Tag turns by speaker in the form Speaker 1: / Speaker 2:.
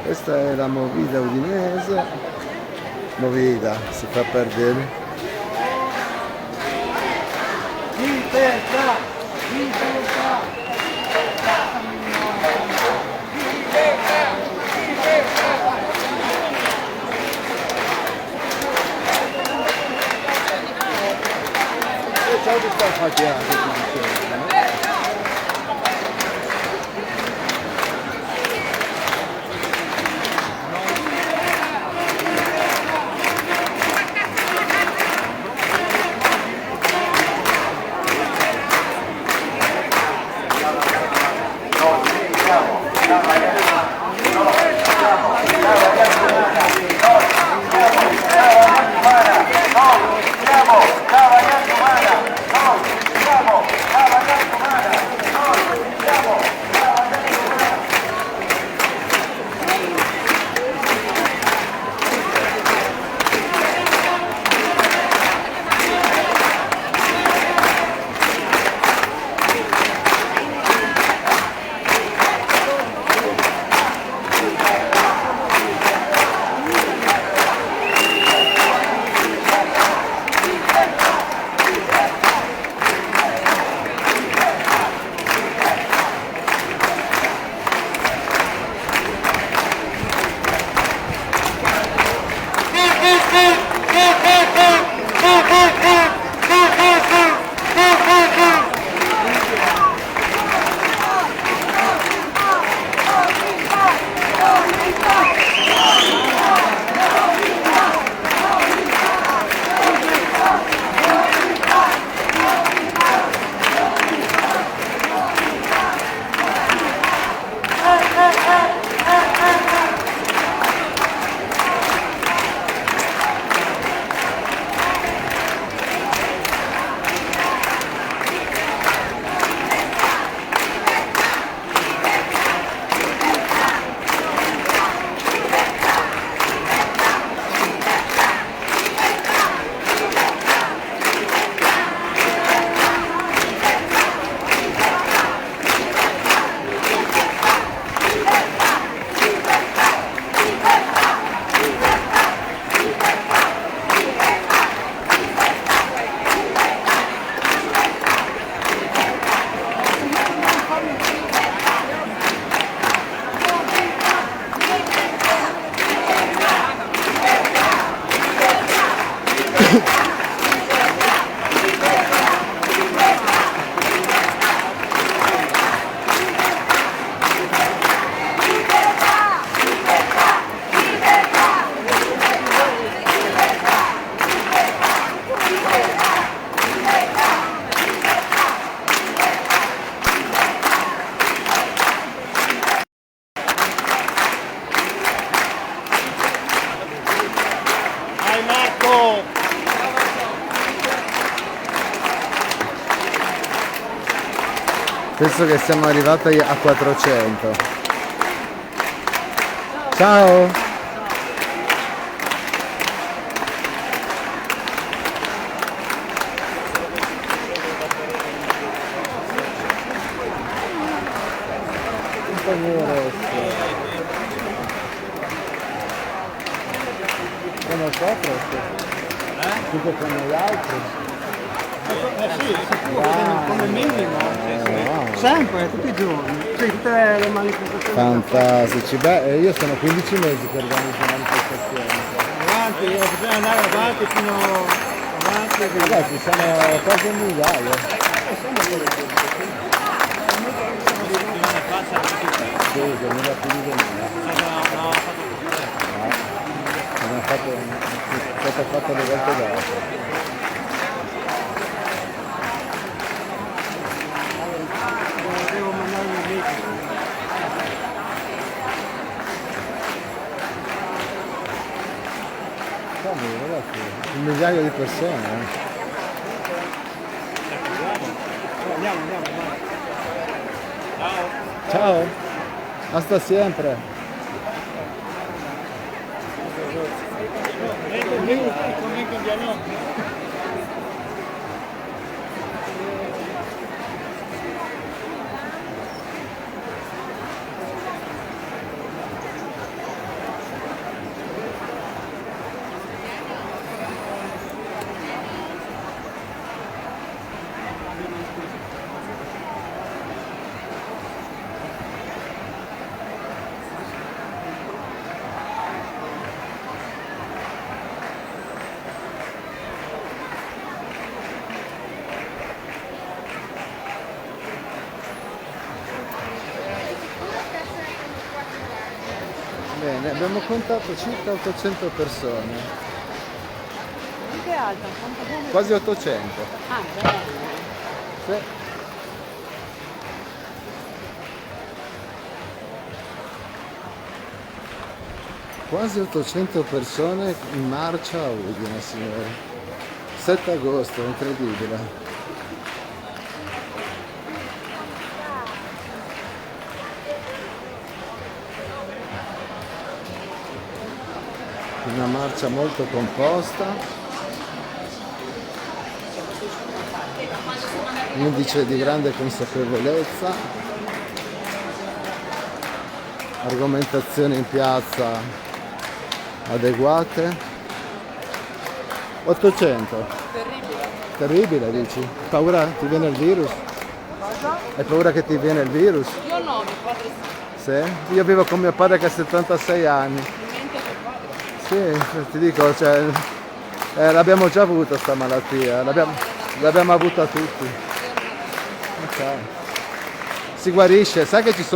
Speaker 1: Questa è la movida udinese. Movida, si fa per dire.
Speaker 2: Libertà! Libertà!
Speaker 1: Ciao che sta facendo? Penso che siamo arrivati a 400. Ciao! Sono sopra? Tipo come gli altri?
Speaker 2: Sì, sicuro, come minimo. Sempre, tutti i giorni. Sì, tutte le manifestazioni.
Speaker 1: Fantastici. Beh, io sono 15 mesi che organizzo manifestazioni.
Speaker 2: Avanti, bisogna andare avanti fino avanti.
Speaker 1: Vabbè, ci sono quasi un migliaio. Sì, 2000 più di 2000. Abbiamo fatto le volte dopo.
Speaker 2: Devo mandare un amico.
Speaker 1: Ragazzi, un migliaio di persone.
Speaker 2: Andiamo.
Speaker 1: Ciao, hasta sempre.
Speaker 2: Conmigo indiano.
Speaker 1: Bene, abbiamo contato circa 800 persone,
Speaker 3: Che alta? Quanto buono?
Speaker 1: quasi 800.
Speaker 3: Ah, bene.
Speaker 1: Sì. Quasi 800 persone in marcia a Udine, signori. 7 agosto, incredibile. Una marcia molto composta, indice di grande consapevolezza, argomentazioni in piazza adeguate. 800. Terribile dici? Paura ti viene il virus? Hai paura che ti viene il virus?
Speaker 3: Io no, mio padre sì.
Speaker 1: Sì? Io vivo con mio padre che ha 76 anni.
Speaker 3: Mente tuo padre.
Speaker 1: Sì, ti dico, cioè, l'abbiamo già avuta sta malattia, l'abbiamo avuta tutti. Ok. Si guarisce, sai che ci sono